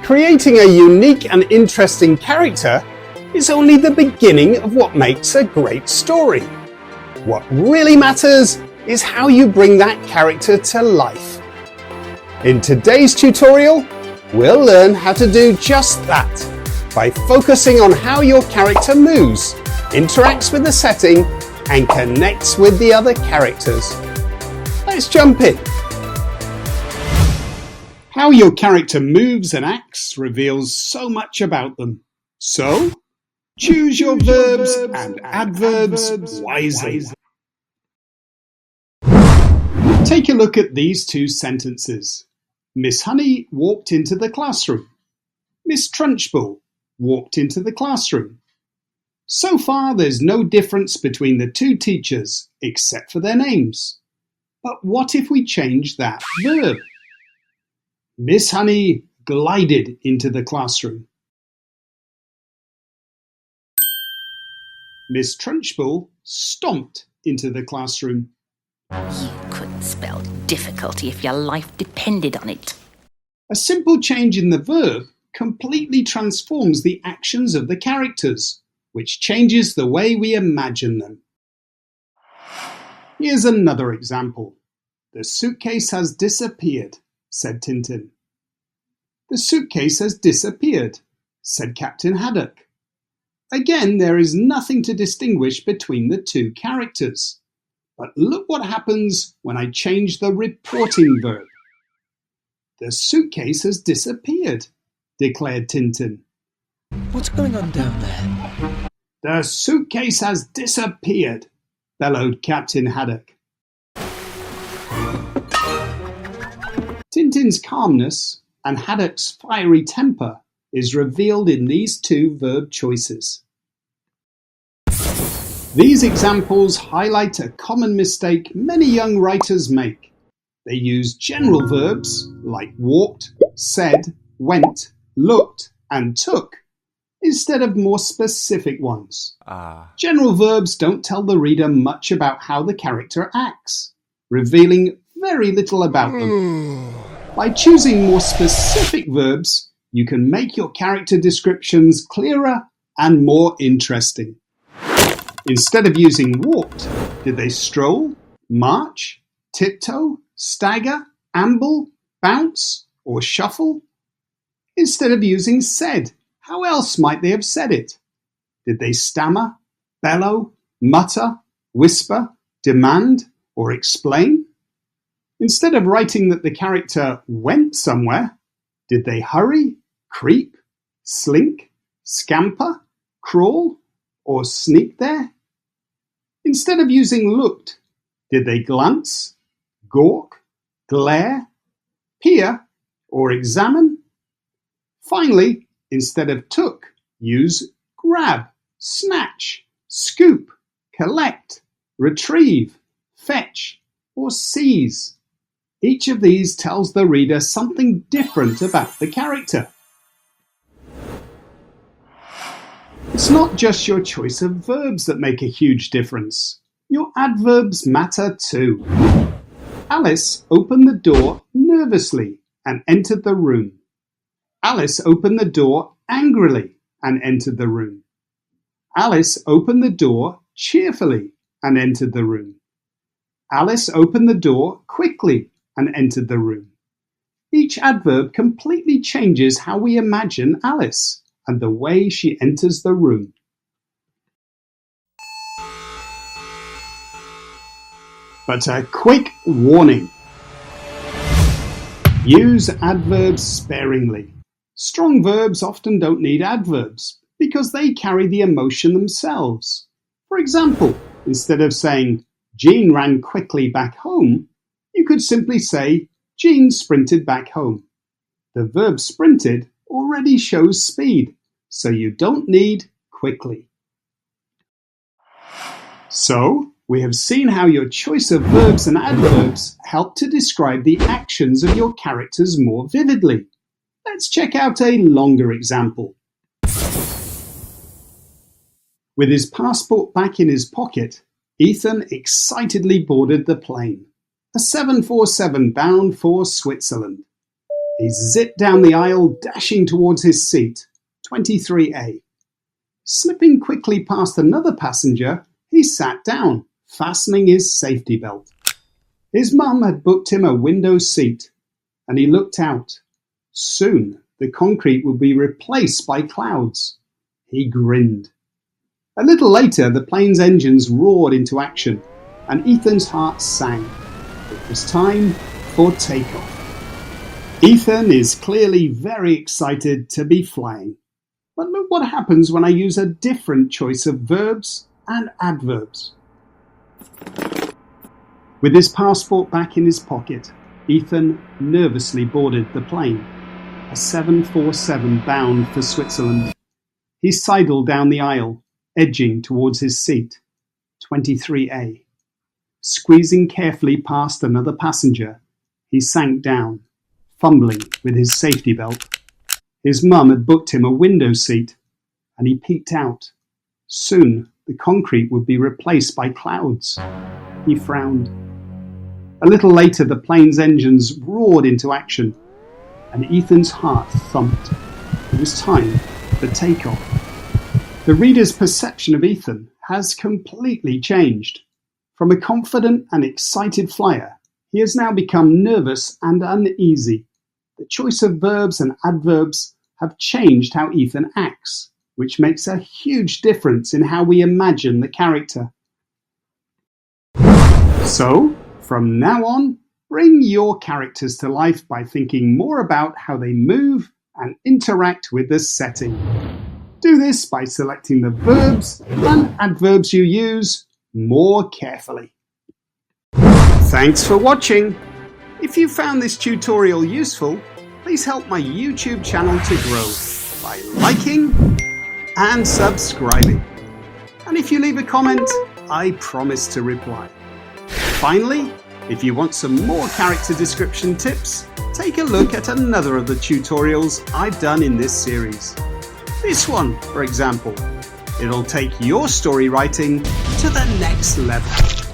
Creating a unique and interesting character is only the beginning of what makes a great story. What really matters is how you bring that character to life. In today's tutorial, we'll learn how to do just that by focusing on how your character moves, interacts with the setting, and connects with the other characters. Let's jump in. How your character moves and acts reveals so much about them. So, choose your verbs and adverbs wisely. Take a look at these two sentences. Miss Honey walked into the classroom. Miss Trunchbull walked into the classroom. So far, there's no difference between the two teachers except for their names. But what if we change that verb? Miss Honey glided into the classroom. Miss Trunchbull stomped into the classroom. You couldn't spell difficulty if your life depended on it. A simple change in the verb completely transforms the actions of the characters, which changes the way we imagine them. Here's another example. The suitcase has disappeared, said Tintin. The suitcase has disappeared, said Captain Haddock. Again, there is nothing to distinguish between the two characters. But look what happens when I change the reporting verb. The suitcase has disappeared, declared Tintin. What's going on down there? The suitcase has disappeared, bellowed Captain Haddock. Tintin's calmness and Haddock's fiery temper is revealed in these two verb choices. These examples highlight a common mistake many young writers make. They use general verbs like walked, said, went, looked, and took instead of more specific ones. General verbs don't tell the reader much about how the character acts, revealing very little about them. By choosing more specific verbs, you can make your character descriptions clearer and more interesting. Instead of using walked, did they stroll, march, tiptoe, stagger, amble, bounce, or shuffle? Instead of using said, how else might they have said it? Did they stammer, bellow, mutter, whisper, demand, or explain? Instead of writing that the character went somewhere, did they hurry, creep, slink, scamper, crawl, or sneak there? Instead of using looked, did they glance, gawk, glare, peer, or examine? Finally, instead of took, use grab, snatch, scoop, collect, retrieve, fetch, or seize. Each of these tells the reader something different about the character. It's not just your choice of verbs that make a huge difference. Your adverbs matter too. Alice opened the door nervously and entered the room. Alice opened the door angrily and entered the room. Alice opened the door cheerfully and entered the room. Alice opened the door quickly and entered the room. Each adverb completely changes how we imagine Alice and the way she enters the room. But a quick warning. Use adverbs sparingly. Strong verbs often don't need adverbs because they carry the emotion themselves. For example, instead of saying, Jean ran quickly back home, you could simply say, Jean sprinted back home. The verb sprinted already shows speed, so you don't need quickly. So, we have seen how your choice of verbs and adverbs help to describe the actions of your characters more vividly. Let's check out a longer example. With his passport back in his pocket, Ethan excitedly boarded the plane, a 747 bound for Switzerland. He zipped down the aisle, dashing towards his seat, 23A. Slipping quickly past another passenger, he sat down, fastening his safety belt. His mum had booked him a window seat, and he looked out. Soon the concrete would be replaced by clouds. He grinned. A little later, the plane's engines roared into action, and Ethan's heart sang. It was time for takeoff. Ethan is clearly very excited to be flying. But look what happens when I use a different choice of verbs and adverbs. With his passport back in his pocket, Ethan nervously boarded the plane, a 747 bound for Switzerland. He sidled down the aisle, edging towards his seat, 23A. Squeezing carefully past another passenger, he sank down, fumbling with his safety belt. His mum had booked him a window seat, and he peeked out. Soon the concrete would be replaced by clouds. He frowned. A little later, the plane's engines roared into action, and Ethan's heart thumped. It was time for takeoff. The reader's perception of Ethan has completely changed. From a confident and excited flyer, he has now become nervous and uneasy. The choice of verbs and adverbs have changed how Ethan acts, which makes a huge difference in how we imagine the character. So, from now on, bring your characters to life by thinking more about how they move and interact with the setting. Do this by selecting the verbs and adverbs you use more carefully. Thanks for watching. If you found this tutorial useful, please help my YouTube channel to grow by liking and subscribing. And if you leave a comment, I promise to reply. Finally, if you want some more character description tips, take a look at another of the tutorials I've done in this series. This one, for example. It'll take your story writing to the next level.